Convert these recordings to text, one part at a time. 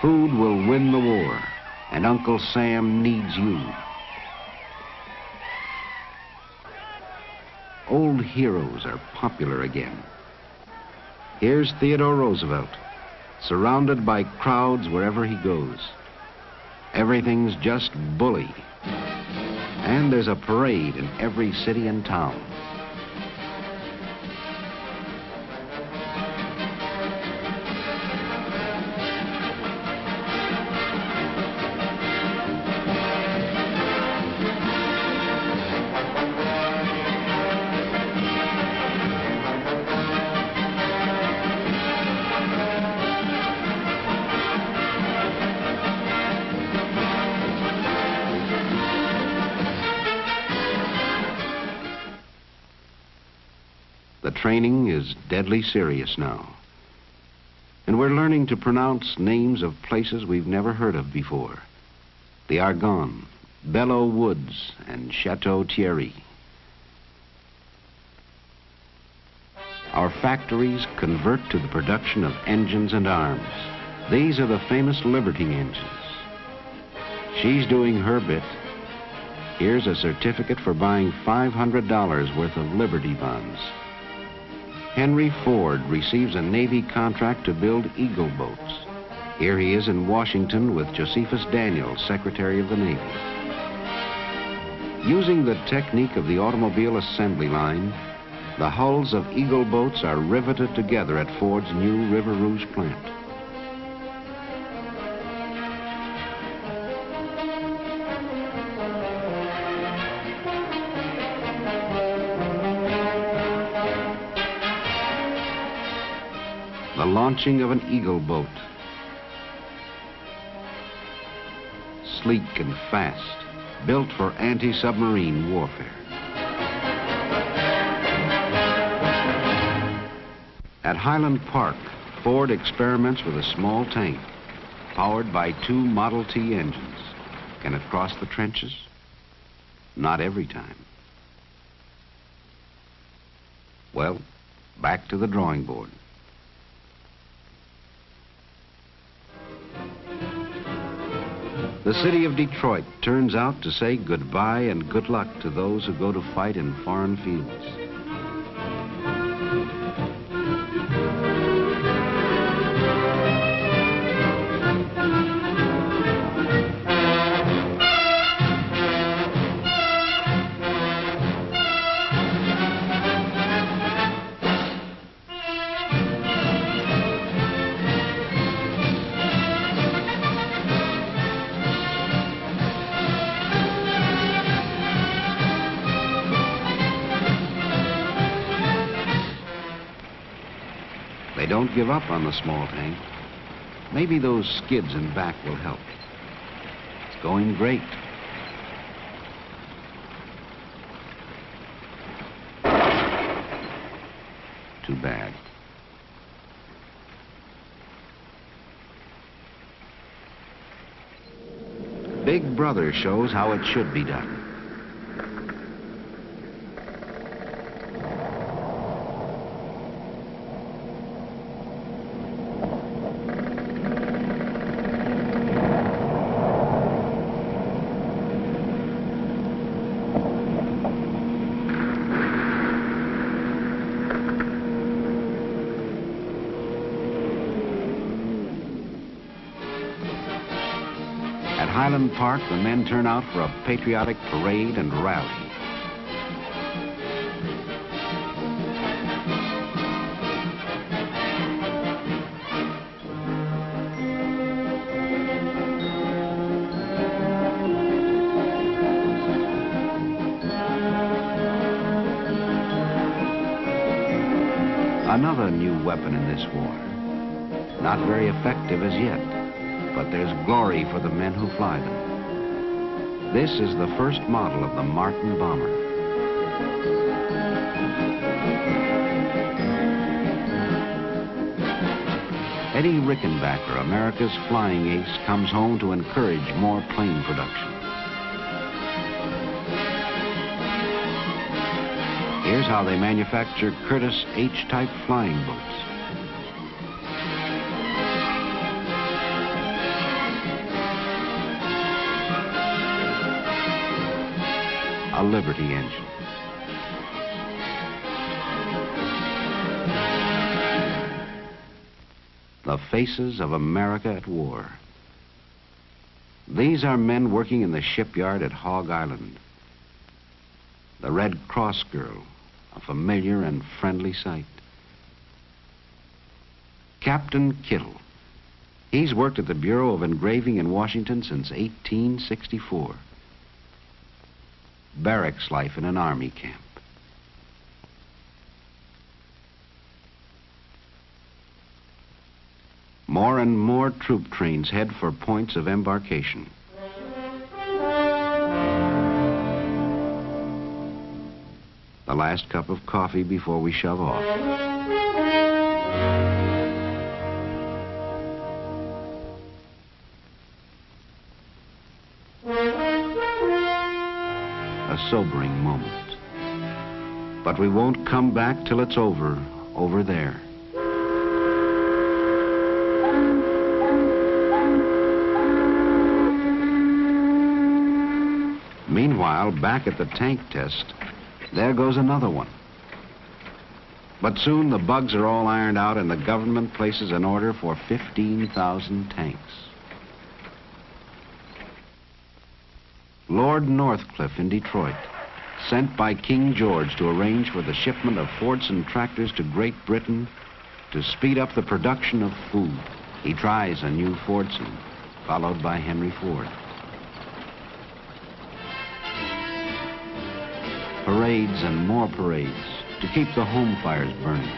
Food will win the war, and Uncle Sam needs you. Old heroes are popular again. Here's Theodore Roosevelt, surrounded by crowds wherever he goes. Everything's just bully. And there's a parade in every city and town. The training is deadly serious now. And we're learning to pronounce names of places we've never heard of before. The Argonne, Belleau Woods, and Chateau Thierry. Our factories convert to the production of engines and arms. These are the famous Liberty engines. She's doing her bit. Here's a certificate for buying $500 worth of Liberty bonds. Henry Ford receives a Navy contract to build Eagle boats. Here he is in Washington with Josephus Daniels, Secretary of the Navy. Using the technique of the automobile assembly line, the hulls of Eagle boats are riveted together at Ford's new River Rouge plant. The launching of an Eagle boat. Sleek and fast, built for anti-submarine warfare. At Highland Park, Ford experiments with a small tank powered by 2 Model T engines. Can it cross the trenches? Not every time. Well, back to the drawing board. The city of Detroit turns out to say goodbye and good luck to those who go to fight in foreign fields. They don't give up on the small tank. Maybe those skids in back will help. It's going great. Too bad. Big Brother shows how it should be done. At Highland Park, the men turn out for a patriotic parade and rally. Another new weapon in this war. Not very effective as yet, but there's glory for the men who fly them. This is the first model of the Martin bomber. Eddie Rickenbacker, America's flying ace, comes home to encourage more plane production. Here's how they manufacture Curtiss H-type flying boats. a Liberty engine. The faces of America at war. These are men working in the shipyard at Hog Island. The Red Cross girl, a familiar and friendly sight. Captain Kittle. He's worked at the Bureau of Engraving in Washington since 1864. Barracks life in an army camp. More and more troop trains head for points of embarkation. The last cup of coffee before we shove off. A sobering moment. But we won't come back till it's over there. Meanwhile, back at the tank test, there goes another one. But soon the bugs are all ironed out and the government places an order for 15,000 tanks. Lord Northcliffe in Detroit, sent by King George to arrange for the shipment of Fordson tractors to Great Britain to speed up the production of food. He tries a new Fordson, followed by Henry Ford. Parades and more parades to keep the home fires burning.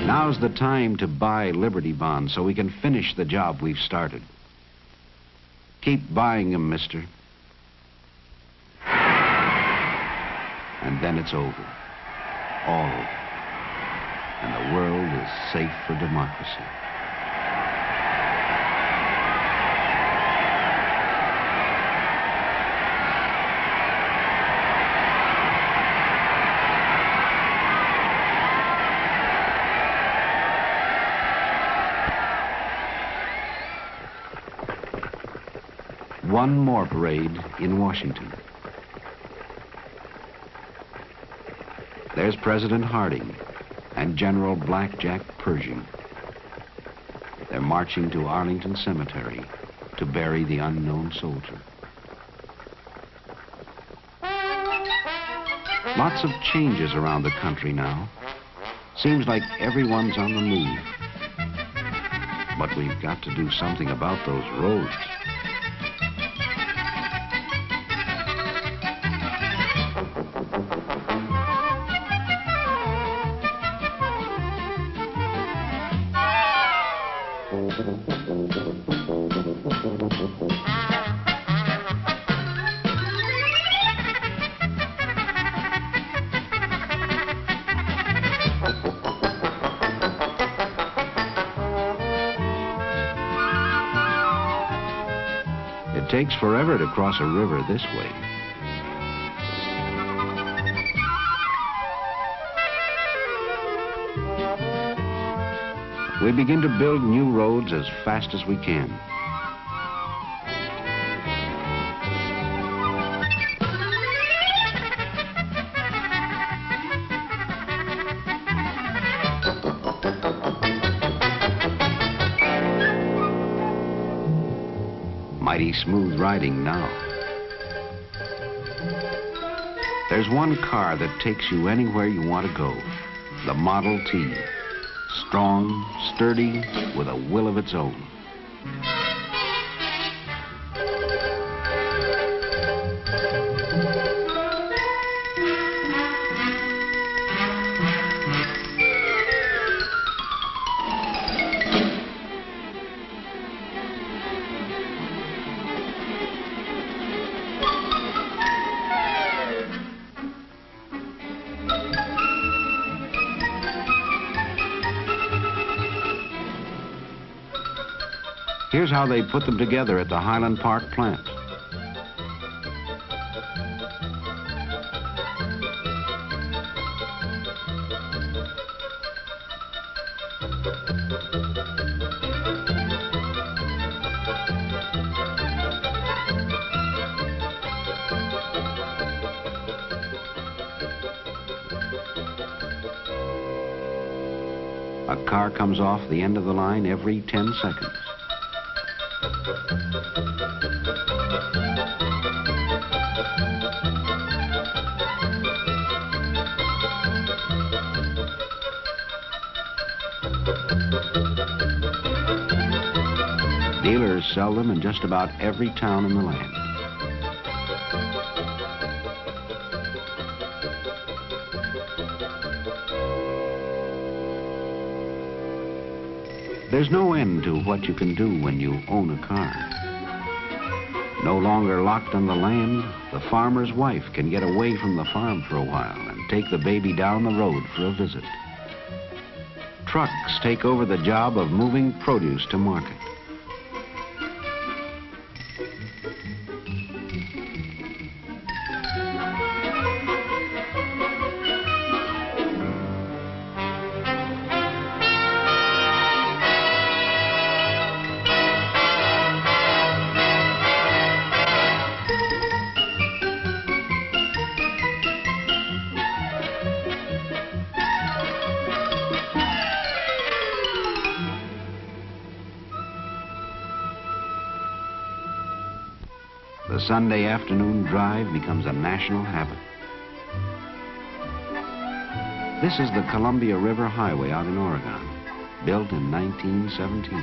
Now's the time to buy Liberty bonds so we can finish the job we've started. Keep buying them, mister. And then it's over. All over. And the world is safe for democracy. One more parade in Washington. There's President Harding and General Blackjack Pershing. They're marching to Arlington Cemetery to bury the unknown soldier. Lots of changes around the country now. Seems like everyone's on the move. But we've got to do something about those roads. It takes forever to cross a river this way. We begin to build new roads as fast as we can. Mighty smooth riding now. There's one car that takes you anywhere you want to go. The Model T. Strong, sturdy, with a will of its own. Here's how they put them together at the Highland Park plant. A car comes off the end of the line every 10 seconds. Dealers sell them in just about every town in the land. There's no end to what you can do when you own a car. No longer locked on the land, the farmer's wife can get away from the farm for a while and take the baby down the road for a visit. Trucks take over the job of moving produce to market. The Sunday afternoon drive becomes a national habit. This is the Columbia River Highway out in Oregon, built in 1917.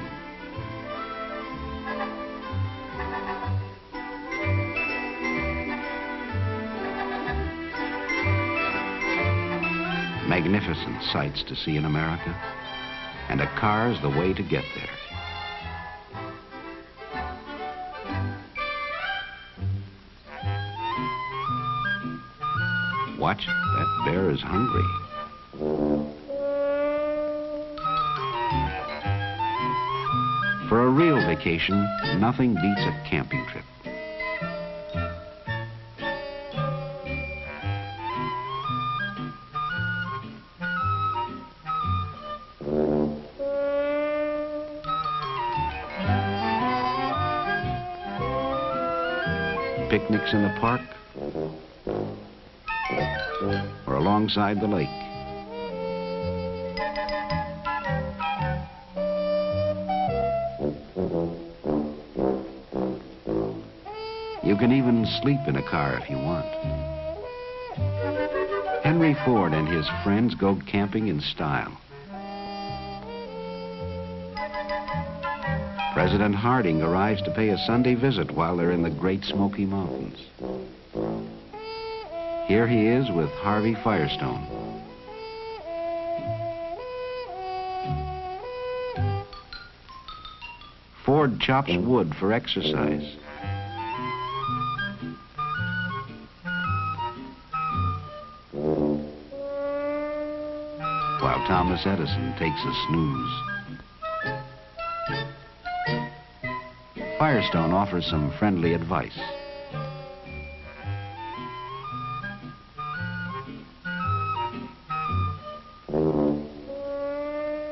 Magnificent sights to see in America, and a car's the way to get there. Watch, that bear is hungry. For a real vacation, nothing beats a camping trip. Picnics in the park, or alongside the lake. You can even sleep in a car if you want. Henry Ford and his friends go camping in style. President Harding arrives to pay a Sunday visit while they're in the Great Smoky Mountains. Here he is with Harvey Firestone. Ford chops wood for exercise. While Thomas Edison takes a snooze. Firestone offers some friendly advice.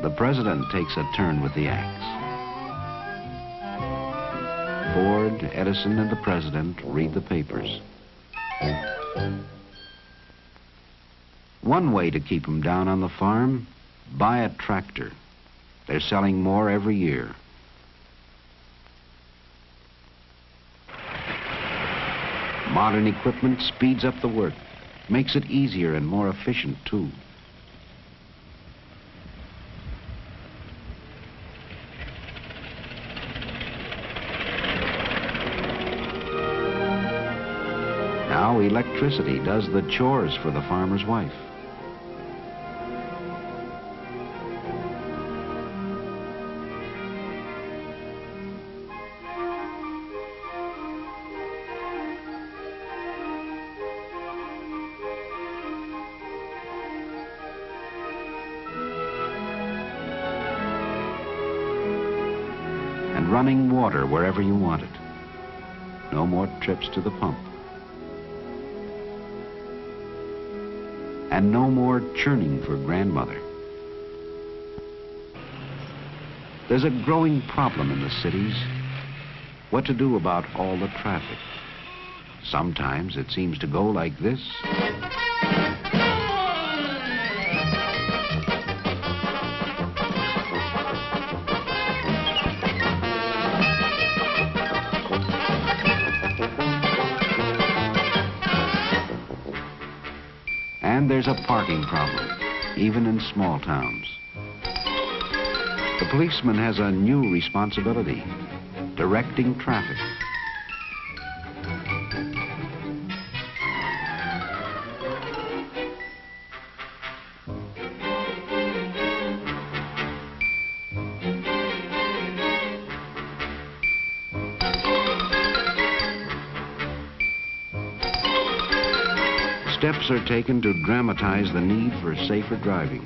The president takes a turn with the axe. Ford, Edison, and the president read the papers. One way to keep them down on the farm, buy a tractor. They're selling more every year. Modern equipment speeds up the work, makes it easier and more efficient, too. Now electricity does the chores for the farmer's wife. And running water wherever you want it. No more trips to the pump. And no more churning for grandmother. There's a growing problem in the cities. What to do about all the traffic? Sometimes it seems to go like this. And there's a parking problem, even in small towns. The policeman has a new responsibility, directing traffic. Steps are taken to dramatize the need for safer driving.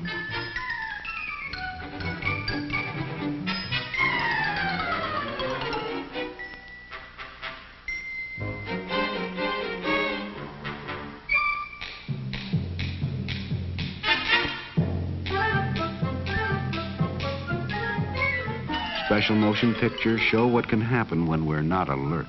Special motion pictures show what can happen when we're not alert.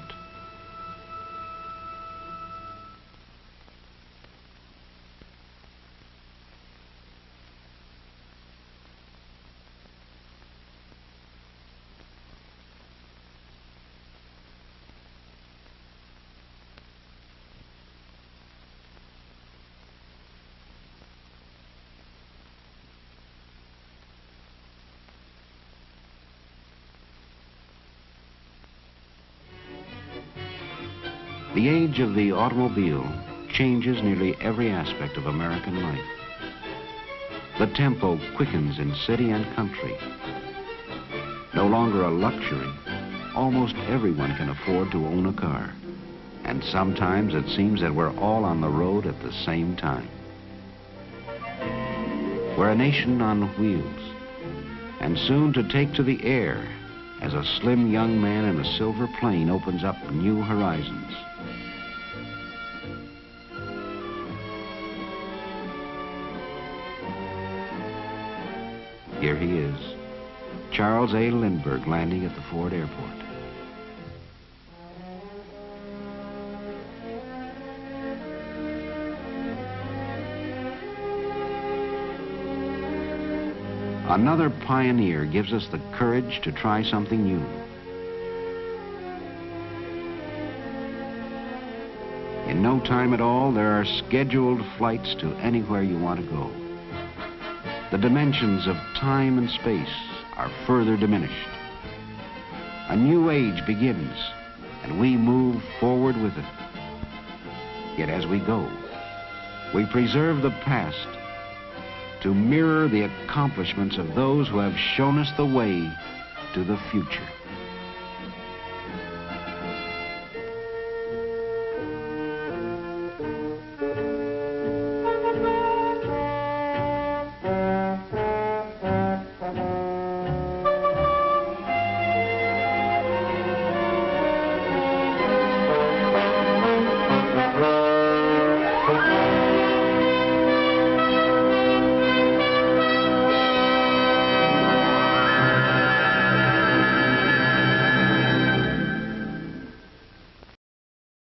The age of the automobile changes nearly every aspect of American life. The tempo quickens in city and country. No longer a luxury, almost everyone can afford to own a car. And sometimes it seems that we're all on the road at the same time. We're a nation on wheels, and soon to take to the air as a slim young man in a silver plane opens up new horizons. Here he is, Charles A. Lindbergh, landing at the Ford Airport. Another pioneer gives us the courage to try something new. In no time at all, there are scheduled flights to anywhere you want to go. The dimensions of time and space are further diminished. A new age begins, and we move forward with it. Yet as we go, we preserve the past to mirror the accomplishments of those who have shown us the way to the future.